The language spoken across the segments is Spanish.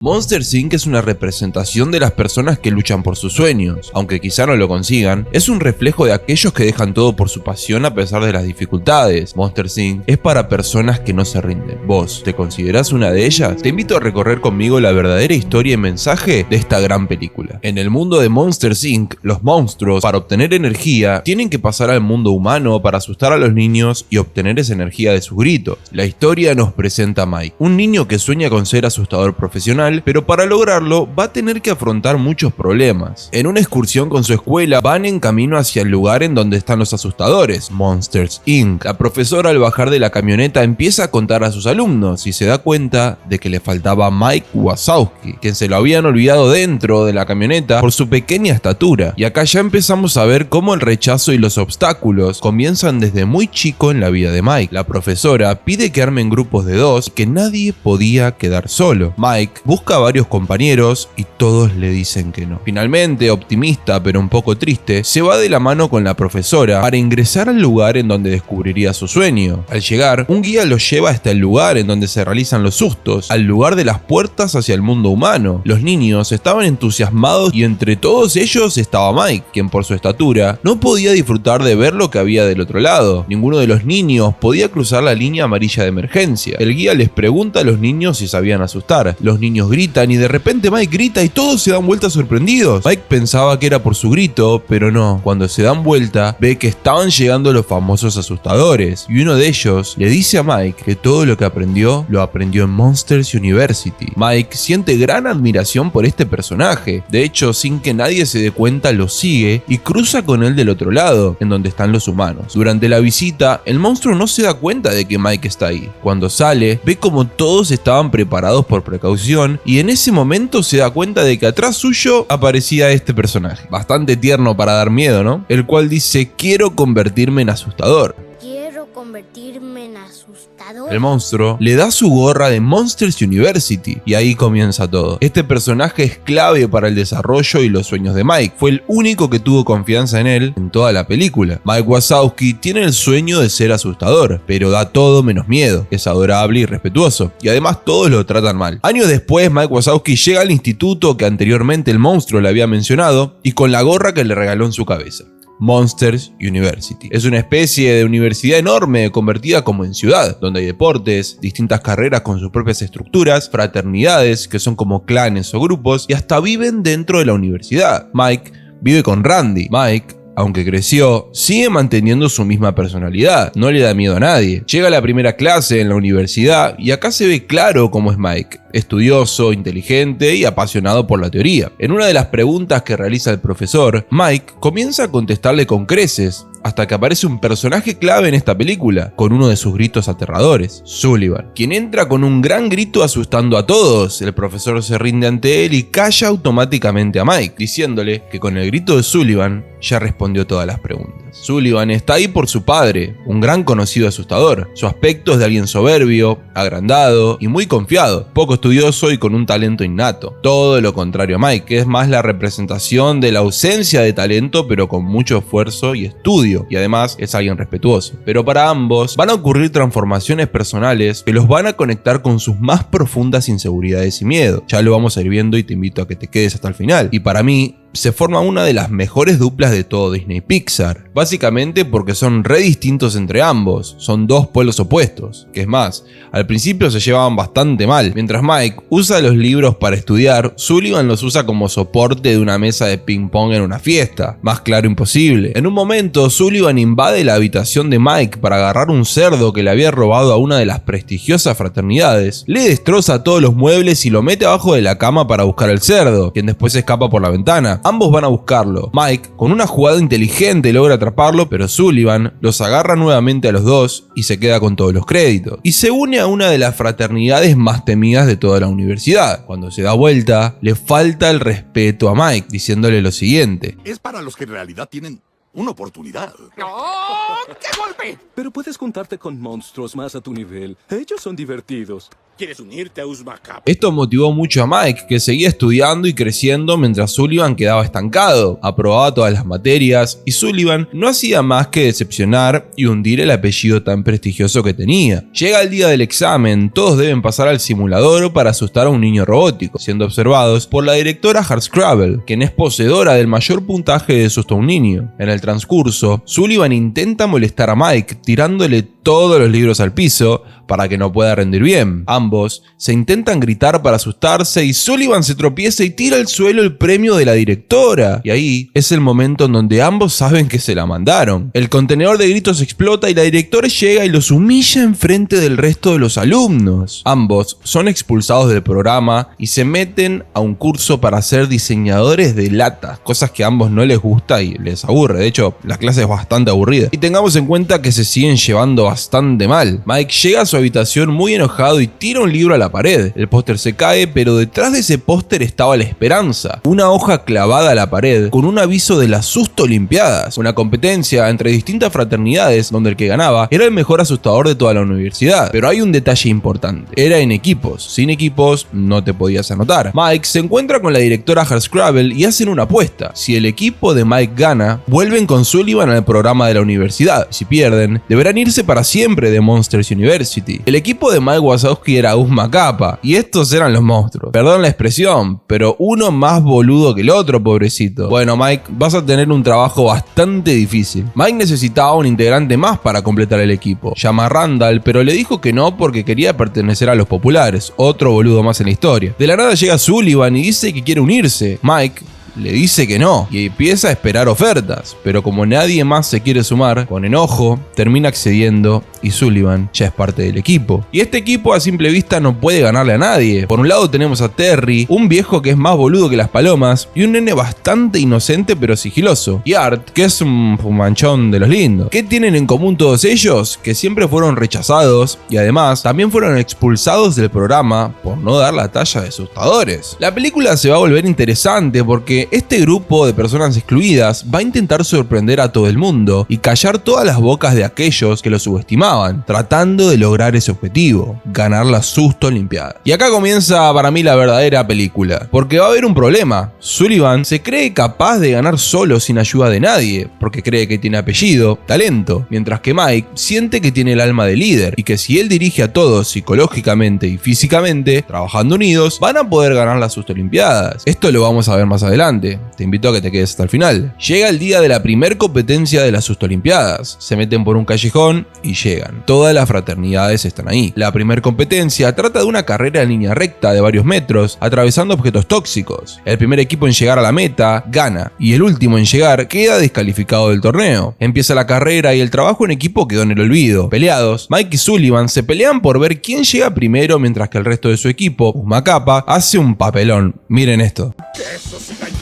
Monsters, Inc. es una representación de las personas que luchan por sus sueños. Aunque quizá no lo consigan, es un reflejo de aquellos que dejan todo por su pasión a pesar de las dificultades. Monsters, Inc. es para personas que no se rinden. ¿Vos te considerás una de ellas? Te invito a recorrer conmigo la verdadera historia y mensaje de esta gran película. En el mundo de Monsters, Inc., los monstruos, para obtener energía, tienen que pasar al mundo humano para asustar a los niños y obtener esa energía de sus gritos. La historia nos presenta a Mike, un niño que sueña con ser asustador profesional, pero para lograrlo va a tener que afrontar muchos problemas. En una excursión con su escuela van en camino hacia el lugar en donde están los asustadores, Monsters, Inc. La profesora al bajar de la camioneta empieza a contar a sus alumnos y se da cuenta de que le faltaba Mike Wazowski, quien se lo habían olvidado dentro de la camioneta por su pequeña estatura. Y acá ya empezamos a ver cómo el rechazo y los obstáculos comienzan desde muy chico en la vida de Mike. La profesora pide que armen grupos de dos y que nadie podía quedar solo. Mike busca a varios compañeros y todos le dicen que no. Finalmente, optimista pero un poco triste, se va de la mano con la profesora para ingresar al lugar en donde descubriría su sueño. Al llegar, un guía los lleva hasta el lugar en donde se realizan los sustos, al lugar de las puertas hacia el mundo humano. Los niños estaban entusiasmados y entre todos ellos estaba Mike, quien por su estatura no podía disfrutar de ver lo que había del otro lado. Ninguno de los niños podía cruzar la línea amarilla de emergencia. El guía les pregunta a los niños si sabían asustar. Los niños gritan y de repente Mike grita y todos se dan vuelta sorprendidos. Mike pensaba que era por su grito, pero no. Cuando se dan vuelta, ve que estaban llegando los famosos asustadores y uno de ellos le dice a Mike que todo lo que aprendió, lo aprendió en Monsters University. Mike siente gran admiración por este personaje. De hecho, sin que nadie se dé cuenta, lo sigue y cruza con él del otro lado, en donde están los humanos. Durante la visita, el monstruo no se da cuenta de que Mike está ahí. Cuando sale, ve como todos estaban preparados por precaución y en ese momento se da cuenta de que atrás suyo aparecía este personaje. Bastante tierno para dar miedo, ¿no? El cual dice: quiero convertirme en asustador. Quiero convertirme en asustador. El monstruo le da su gorra de Monsters University y ahí comienza todo. Este personaje es clave para el desarrollo y los sueños de Mike. Fue el único que tuvo confianza en él en toda la película. Mike Wazowski tiene el sueño de ser asustador, pero da todo menos miedo. Es adorable y respetuoso, y además todos lo tratan mal. Años después, Mike Wazowski llega al instituto que anteriormente el monstruo le había mencionado y con la gorra que le regaló en su cabeza. Monsters University. Es una especie de universidad enorme convertida como en ciudad, donde hay deportes, distintas carreras con sus propias estructuras, fraternidades que son como clanes o grupos y hasta viven dentro de la universidad. Mike vive con Randy. Mike, aunque creció, sigue manteniendo su misma personalidad, no le da miedo a nadie. Llega a la primera clase en la universidad y acá se ve claro cómo es Mike. Estudioso, inteligente y apasionado por la teoría. En una de las preguntas que realiza el profesor, Mike comienza a contestarle con creces, hasta que aparece un personaje clave en esta película, con uno de sus gritos aterradores, Sullivan, quien entra con un gran grito asustando a todos. El profesor se rinde ante él y calla automáticamente a Mike, diciéndole que con el grito de Sullivan ya respondió todas las preguntas. Sullivan está ahí por su padre, un gran conocido asustador. Su aspecto es de alguien soberbio, agrandado y muy confiado, poco estudioso y con un talento innato. Todo lo contrario a Mike, que es más la representación de la ausencia de talento pero con mucho esfuerzo y estudio, y además es alguien respetuoso. Pero para ambos van a ocurrir transformaciones personales que los van a conectar con sus más profundas inseguridades y miedo. Ya lo vamos a ir viendo y te invito a que te quedes hasta el final. Y para mí, se forma una de las mejores duplas de todo Disney Pixar, básicamente porque son re distintos entre ambos, son dos polos opuestos, que es más, al principio se llevaban bastante mal. Mientras Mike usa los libros para estudiar, Sullivan los usa como soporte de una mesa de ping pong en una fiesta, más claro imposible. En un momento, Sullivan invade la habitación de Mike para agarrar un cerdo que le había robado a una de las prestigiosas fraternidades, le destroza todos los muebles y lo mete abajo de la cama para buscar el cerdo, quien después escapa por la ventana. Ambos van a buscarlo. Mike, con una jugada inteligente, logra atraparlo, pero Sullivan los agarra nuevamente a los dos y se queda con todos los créditos. Y se une a una de las fraternidades más temidas de toda la universidad. Cuando se da vuelta, le falta el respeto a Mike, diciéndole lo siguiente: es para los que en realidad tienen una oportunidad. ¡Oh! ¡Qué golpe! Pero puedes juntarte con monstruos más a tu nivel. Ellos son divertidos. ¿Quieres unirte a Uzmacapa? Esto motivó mucho a Mike, que seguía estudiando y creciendo mientras Sullivan quedaba estancado. Aprobaba todas las materias y Sullivan no hacía más que decepcionar y hundir el apellido tan prestigioso que tenía. Llega el día del examen, todos deben pasar al simulador para asustar a un niño robótico, siendo observados por la directora Hardscrabble, quien es poseedora del mayor puntaje de susto a un niño. En el transcurso, Sullivan intenta molestar a Mike, tirándole todos los libros al piso para que no pueda rendir bien. Ambos se intentan gritar para asustarse y Sullivan se tropieza y tira al suelo el premio de la directora. Y ahí es el momento en donde ambos saben que se la mandaron. El contenedor de gritos explota y la directora llega y los humilla enfrente del resto de los alumnos. Ambos son expulsados del programa y se meten a un curso para ser diseñadores de latas, cosas que a ambos no les gusta y les aburre. De hecho, la clase es bastante aburrida. Y tengamos en cuenta que se siguen llevando bastante mal. Mike llega a su habitación muy enojado y tira un libro a la pared. El póster se cae, pero detrás de ese póster estaba la esperanza, una hoja clavada a la pared con un aviso de las Susto Olimpiadas, una competencia entre distintas fraternidades donde el que ganaba era el mejor asustador de toda la universidad. Pero hay un detalle importante: era en equipos. Sin equipos no te podías anotar. Mike se encuentra con la directora Hardscrabble y hacen una apuesta. Si el equipo de Mike gana, vuelven con Sullivan al programa de la universidad. Si pierden, deberán irse para siempre de Monsters University. El equipo de Mike Wazowski era Uzmacapa y estos eran los monstruos. Perdón la expresión, pero uno más boludo que el otro, pobrecito. Bueno, Mike, vas a tener un trabajo bastante difícil. Mike necesitaba un integrante más para completar el equipo. Llama a Randall, pero le dijo que no porque quería pertenecer a los populares. Otro boludo más en la historia. De la nada llega Sullivan y dice que quiere unirse. Mike le dice que no y empieza a esperar ofertas, pero como nadie más se quiere sumar, con enojo termina accediendo y Sullivan ya es parte del equipo. Y este equipo a simple vista no puede ganarle a nadie. Por un lado tenemos a Terry, un viejo que es más boludo que las palomas, y un nene bastante inocente pero sigiloso, y Art, que es un manchón de los lindos. ¿Qué tienen en común todos ellos? Que siempre fueron rechazados y además también fueron expulsados del programa por no dar la talla de asustadores. La película se va a volver interesante porque este grupo de personas excluidas va a intentar sorprender a todo el mundo y callar todas las bocas de aquellos que lo subestimaban, tratando de lograr ese objetivo: ganar la Susto Olimpiada. Y acá comienza para mí la verdadera película, porque va a haber un problema. Sullivan se cree capaz de ganar solo sin ayuda de nadie, porque cree que tiene apellido, talento, mientras que Mike siente que tiene el alma de líder y que si él dirige a todos psicológicamente y físicamente, trabajando unidos, van a poder ganar las Susto Olimpiadas. Esto lo vamos a ver más adelante. Te invito a que te quedes hasta el final. Llega el día de la primer competencia de las Susto Olimpiadas. Se meten por un callejón y llegan. Todas las fraternidades están ahí. La primer competencia trata de una carrera en línea recta de varios metros, atravesando objetos tóxicos. El primer equipo en llegar a la meta gana, y el último en llegar queda descalificado del torneo. Empieza la carrera y el trabajo en equipo quedó en el olvido. Peleados, Mike y Sullivan se pelean por ver quién llega primero, mientras que el resto de su equipo, Uzmacapa, hace un papelón. Miren esto. ¡Quesos y galletas!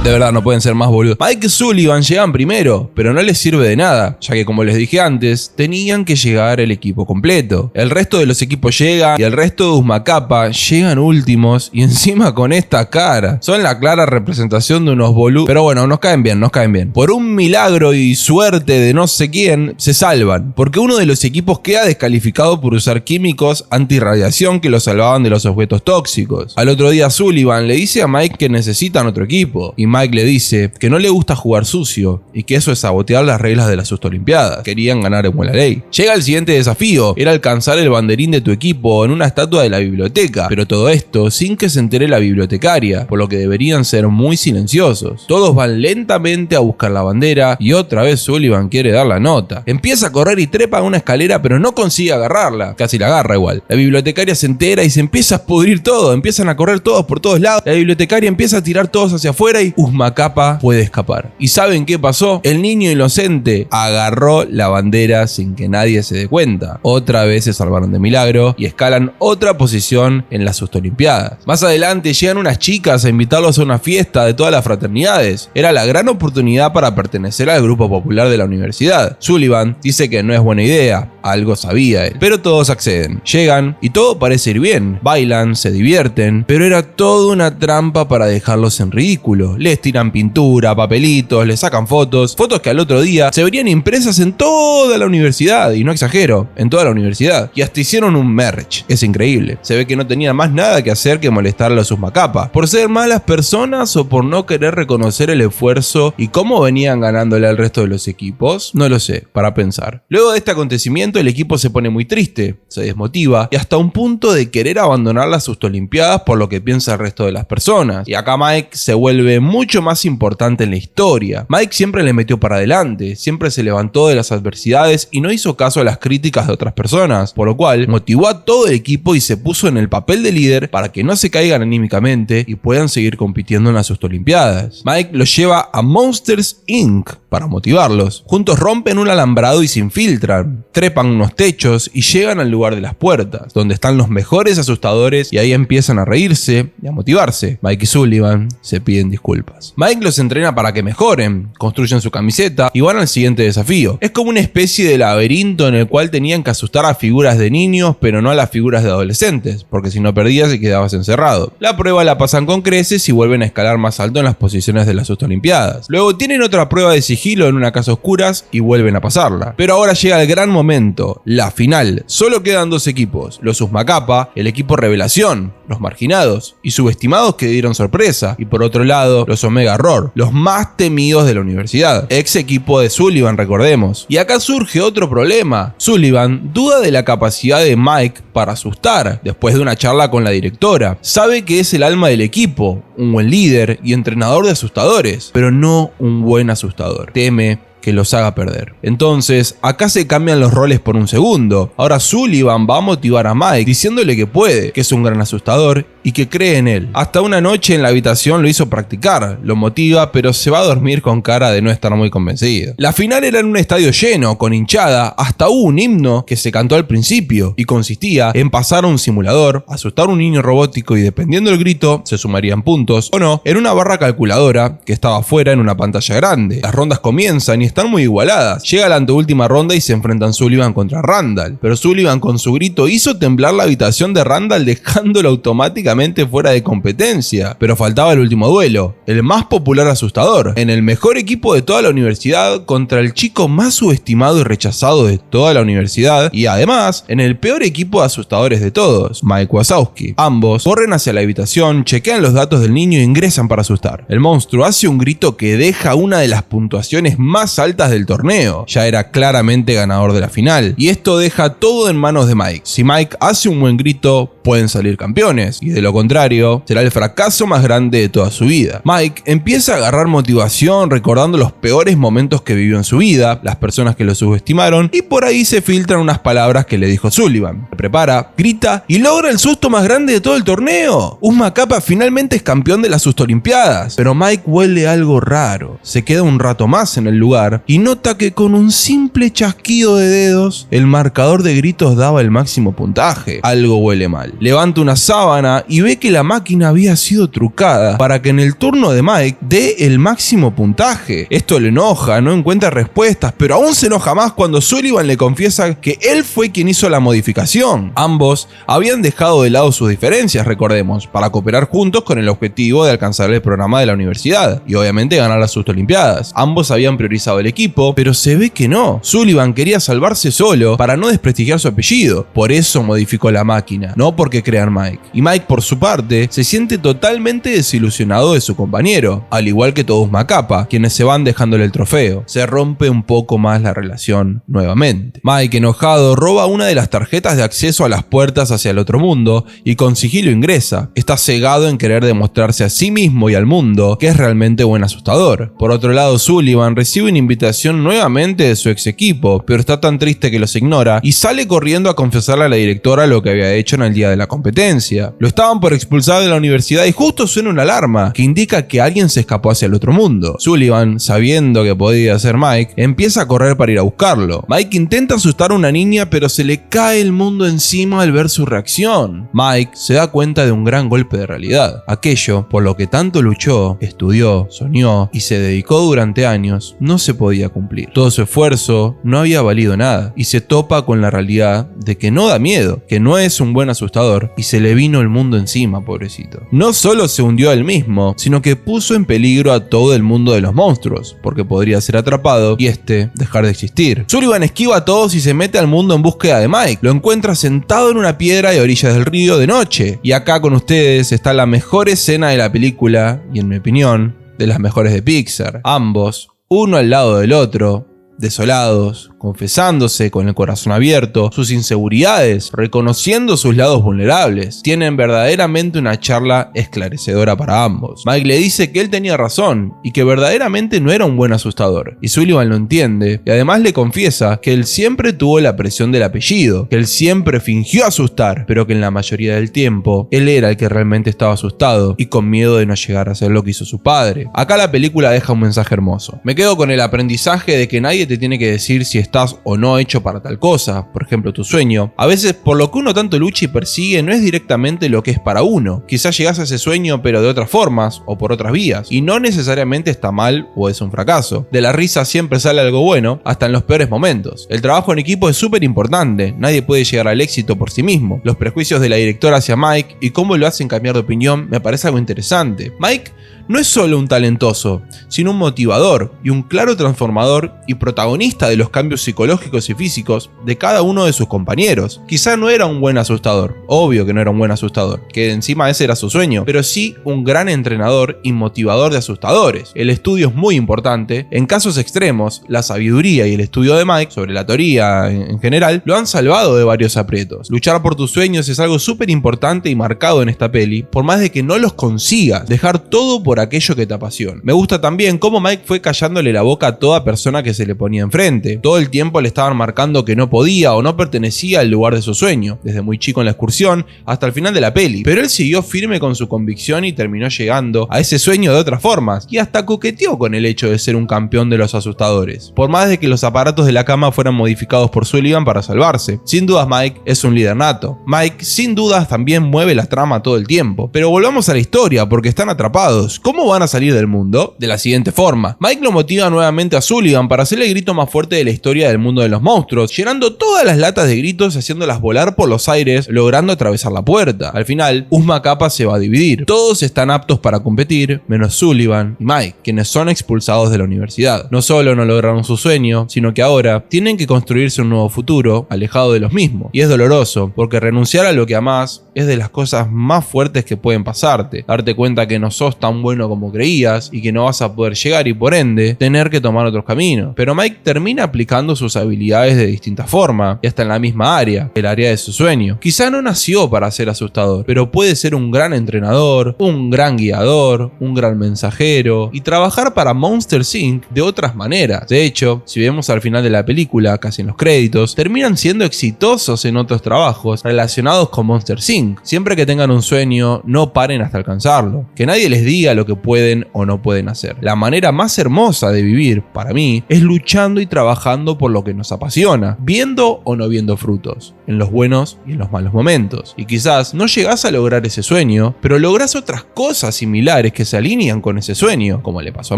De verdad, no pueden ser más boludos. Mike y Sullivan llegan primero, pero no les sirve de nada, ya que como les dije antes, tenían que llegar el equipo completo. El resto de los equipos llega y el resto de Uzmacapa llegan últimos y encima con esta cara. Son la clara representación de unos boludos. Pero bueno, nos caen bien, nos caen bien. Por un milagro y suerte de no sé quién, se salvan, porque uno de los equipos queda descalificado por usar químicos antirradiación que lo salvaban de los objetos tóxicos. Al otro día Sullivan le dice a Mike que necesitan otro equipo, y Mike le dice que no le gusta jugar sucio y que eso es sabotear las reglas de las Susto Olimpiadas. Querían ganar en buena ley. Llega el siguiente desafío, era alcanzar el banderín de tu equipo en una estatua de la biblioteca, pero todo esto sin que se entere la bibliotecaria, por lo que deberían ser muy silenciosos. Todos van lentamente a buscar la bandera y otra vez Sullivan quiere dar la nota. Empieza a correr y trepa a una escalera, pero no consigue agarrarla. Casi la agarra igual. La bibliotecaria se entera y se empieza a pudrir todo. Empiezan a correr todos por todos lados. La bibliotecaria empieza a tirar todos hacia afuera y Uzmacapa puede escapar. ¿Y saben qué pasó? El niño inocente agarró la bandera sin que nadie se dé cuenta. Otra vez se salvaron de milagro y escalan otra posición en las Susto Olimpiadas. Más adelante llegan unas chicas a invitarlos a una fiesta de todas las fraternidades. Era la gran oportunidad para pertenecer al grupo popular de la universidad. Sullivan dice que no es buena idea, algo sabía él, pero todos acceden. Llegan y todo parece ir bien. Bailan, se divierten, pero era toda una trampa para dejarlos en ridículo. Les tiran pintura, papelitos, les sacan fotos que al otro día se verían impresas en toda la universidad, y no exagero, en toda la universidad. Y hasta hicieron un merch. Es increíble. Se ve que no tenían más nada que hacer que molestarle a sus macapas. Por ser malas personas o por no querer reconocer el esfuerzo y cómo venían ganándole al resto de los equipos, no lo sé, para pensar. Luego de este acontecimiento el equipo se pone muy triste, se desmotiva y hasta un punto de querer abandonar las Olimpiadas por lo que piensa el resto de las personas. Y acá Mike se vuelve mucho más importante en la historia. Mike siempre le metió para adelante, siempre se levantó de las adversidades y no hizo caso a las críticas de otras personas, por lo cual motivó a todo el equipo y se puso en el papel de líder para que no se caigan anímicamente y puedan seguir compitiendo en las Olimpiadas. Mike los lleva a Monsters Inc. para motivarlos. Juntos rompen un alambrado y se infiltran, trepan unos techos y llegan al lugar de las puertas, donde están los mejores asustadores, y ahí empiezan a reírse y a motivarse. Mike y Sullivan se piden disculpas. Mike los entrena para que mejoren, construyen su camiseta y van al siguiente desafío. Es como una especie de laberinto en el cual tenían que asustar a figuras de niños, pero no a las figuras de adolescentes, porque si no perdías y quedabas encerrado. La prueba la pasan con creces y vuelven a escalar más alto en las posiciones de las Olimpiadas. Luego tienen otra prueba de sigilo en una casa a oscuras y vuelven a pasarla. Pero ahora llega el gran momento, la final. Solo quedan dos equipos, los Uzmacapa, el equipo revelación, los marginados y subestimados que dieron sorpresa, y por otro lado los Omega Roar, los más temidos de la universidad, ex equipo de Sullivan, recordemos. Y acá surge otro problema. Sullivan duda de la capacidad de Mike para asustar después de una charla con la directora. Sabe que es el alma del equipo, un buen líder y entrenador de asustadores, pero no un buen asustador. Teme que los haga perder. Entonces, acá se cambian los roles por un segundo. Ahora Sullivan va a motivar a Mike diciéndole que puede, que es un gran asustador y que cree en él. Hasta una noche en la habitación lo hizo practicar, lo motiva, pero se va a dormir con cara de no estar muy convencido. La final era en un estadio lleno, con hinchada, hasta hubo un himno que se cantó al principio y consistía en pasar a un simulador, asustar a un niño robótico y dependiendo del grito se sumarían puntos o no en una barra calculadora que estaba afuera en una pantalla grande. Las rondas comienzan y están muy igualadas. Llega la anteúltima ronda y se enfrentan Sullivan contra Randall, pero Sullivan con su grito hizo temblar la habitación de Randall dejándolo automáticamente fuera de competencia. Pero faltaba el último duelo, el más popular asustador, en el mejor equipo de toda la universidad contra el chico más subestimado y rechazado de toda la universidad y además en el peor equipo de asustadores de todos, Mike Wazowski. Ambos corren hacia la habitación, chequean los datos del niño e ingresan para asustar. El monstruo hace un grito que deja una de las puntuaciones más altas del torneo. Ya era claramente ganador de la final. Y esto deja todo en manos de Mike. Si Mike hace un buen grito, pueden salir campeones. Y de lo contrario, será el fracaso más grande de toda su vida. Mike empieza a agarrar motivación recordando los peores momentos que vivió en su vida, las personas que lo subestimaron, y por ahí se filtran unas palabras que le dijo Sullivan. Se prepara, grita y logra el susto más grande de todo el torneo. Uzmacapa finalmente es campeón de las Olimpiadas. Pero Mike huele algo raro. Se queda un rato más en el lugar y nota que con un simple chasquido de dedos, el marcador de gritos daba el máximo puntaje. Algo huele mal. Levanta una sábana y ve que la máquina había sido trucada para que en el turno de Mike dé el máximo puntaje. Esto le enoja, no encuentra respuestas, pero aún se enoja más cuando Sullivan le confiesa que él fue quien hizo la modificación. Ambos habían dejado de lado sus diferencias, recordemos, para cooperar juntos con el objetivo de alcanzar el programa de la universidad y obviamente ganar las Olimpiadas. Ambos habían priorizado el equipo, pero se ve que no. Sullivan quería salvarse solo para no desprestigiar su apellido. Por eso modificó la máquina, no porque crea en Mike. Y Mike, por su parte, se siente totalmente desilusionado de su compañero, al igual que todos Uzmacapa, quienes se van dejándole el trofeo. Se rompe un poco más la relación nuevamente. Mike, enojado, roba una de las tarjetas de acceso a las puertas hacia el otro mundo y con sigilo ingresa. Está cegado en querer demostrarse a sí mismo y al mundo que es realmente buen asustador. Por otro lado, Sullivan recibe una invitación nuevamente de su ex equipo, pero está tan triste que los ignora y sale corriendo a confesarle a la directora lo que había hecho en el día de la competencia. Lo estaban por expulsar de la universidad y justo suena una alarma que indica que alguien se escapó hacia el otro mundo. Sullivan, sabiendo que podía ser Mike, empieza a correr para ir a buscarlo. Mike intenta asustar a una niña, pero se le cae el mundo encima al ver su reacción. Mike se da cuenta de un gran golpe de realidad. Aquello por lo que tanto luchó, estudió, soñó y se dedicó durante años, no se podía cumplir. Todo su esfuerzo no había valido nada y se topa con la realidad de que no da miedo, que no es un buen asustador asustador y se le vino el mundo encima, pobrecito. No solo se hundió a él mismo, sino que puso en peligro a todo el mundo de los monstruos, porque podría ser atrapado y dejar de existir. Sullivan esquiva a todos y se mete al mundo en búsqueda de Mike. Lo encuentra sentado en una piedra de orillas del río de noche. Y acá con ustedes está la mejor escena de la película, y en mi opinión, de las mejores de Pixar. Ambos, uno al lado del otro, desolados, confesándose con el corazón abierto, sus inseguridades, reconociendo sus lados vulnerables. Tienen verdaderamente una charla esclarecedora para ambos. Mike le dice que él tenía razón y que verdaderamente no era un buen asustador, y Sullivan lo entiende y además le confiesa que él siempre tuvo la presión del apellido, que él siempre fingió asustar, pero que en la mayoría del tiempo él era el que realmente estaba asustado y con miedo de no llegar a hacer lo que hizo su padre. Acá la película deja un mensaje hermoso. Me quedo con el aprendizaje de que nadie te tiene que decir si estás o no hecho para tal cosa, por ejemplo tu sueño. A veces por lo que uno tanto lucha y persigue no es directamente lo que es para uno. Quizás llegas a ese sueño pero de otras formas o por otras vías, y no necesariamente está mal o es un fracaso. De la risa siempre sale algo bueno, hasta en los peores momentos. El trabajo en equipo es súper importante, nadie puede llegar al éxito por sí mismo. Los prejuicios de la directora hacia Mike y cómo lo hacen cambiar de opinión me parece algo interesante. Mike no es solo un talentoso, sino un motivador y un claro transformador y protagonista de los cambios psicológicos y físicos de cada uno de sus compañeros. Quizá no era un buen asustador, obvio que no era un buen asustador, que encima ese era su sueño, pero sí un gran entrenador y motivador de asustadores. El estudio es muy importante. En casos extremos, la sabiduría y el estudio de Mike sobre la teoría en general lo han salvado de varios aprietos. Luchar por tus sueños es algo súper importante y marcado en esta peli, por más de que no los consigas, dejar todo por aquello que te apasiona. Me gusta también cómo Mike fue callándole la boca a toda persona que se le ponía enfrente. Todo el tiempo le estaban marcando que no podía o no pertenecía al lugar de su sueño, desde muy chico en la excursión hasta el final de la peli. Pero él siguió firme con su convicción y terminó llegando a ese sueño de otras formas, y hasta coqueteó con el hecho de ser un campeón de los asustadores, por más de que los aparatos de la cama fueran modificados por Sullivan para salvarse. Sin dudas Mike es un líder nato. Mike sin dudas también mueve la trama todo el tiempo. Pero volvamos a la historia, porque están atrapados. ¿Cómo van a salir del mundo? De la siguiente forma. Mike lo motiva nuevamente a Sullivan para hacer el grito más fuerte de la historia del mundo de los monstruos, llenando todas las latas de gritos y haciéndolas volar por los aires, logrando atravesar la puerta. Al final, Uzma Kappa se va a dividir. Todos están aptos para competir, menos Sullivan y Mike, quienes son expulsados de la universidad. No solo no lograron su sueño, sino que ahora tienen que construirse un nuevo futuro, alejado de los mismos. Y es doloroso, porque renunciar a lo que amás es de las cosas más fuertes que pueden pasarte. Darte cuenta que no sos tan bueno como creías y que no vas a poder llegar, y por ende tener que tomar otros caminos. Pero Mike termina aplicando sus habilidades de distinta forma y hasta en la misma área, el área de su sueño. Quizá no nació para ser asustador, pero puede ser un gran entrenador, un gran guiador, un gran mensajero y trabajar para Monsters Inc. de otras maneras. De hecho, si vemos al final de la película, casi en los créditos, terminan siendo exitosos en otros trabajos relacionados con Monsters Inc. Siempre que tengan un sueño, no paren hasta alcanzarlo. Que nadie les diga lo que pueden o no pueden hacer. La manera más hermosa de vivir, para mí, es luchando y trabajando por lo que nos apasiona, viendo o no viendo frutos, en los buenos y en los malos momentos. Y quizás no llegás a lograr ese sueño, pero lográs otras cosas similares que se alinean con ese sueño, como le pasó a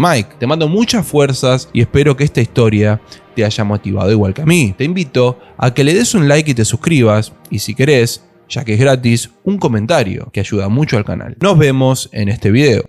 Mike. Te mando muchas fuerzas y espero que esta historia te haya motivado igual que a mí. Te invito a que le des un like y te suscribas, y si querés, ya que es gratis, un comentario que ayuda mucho al canal. Nos vemos en este video.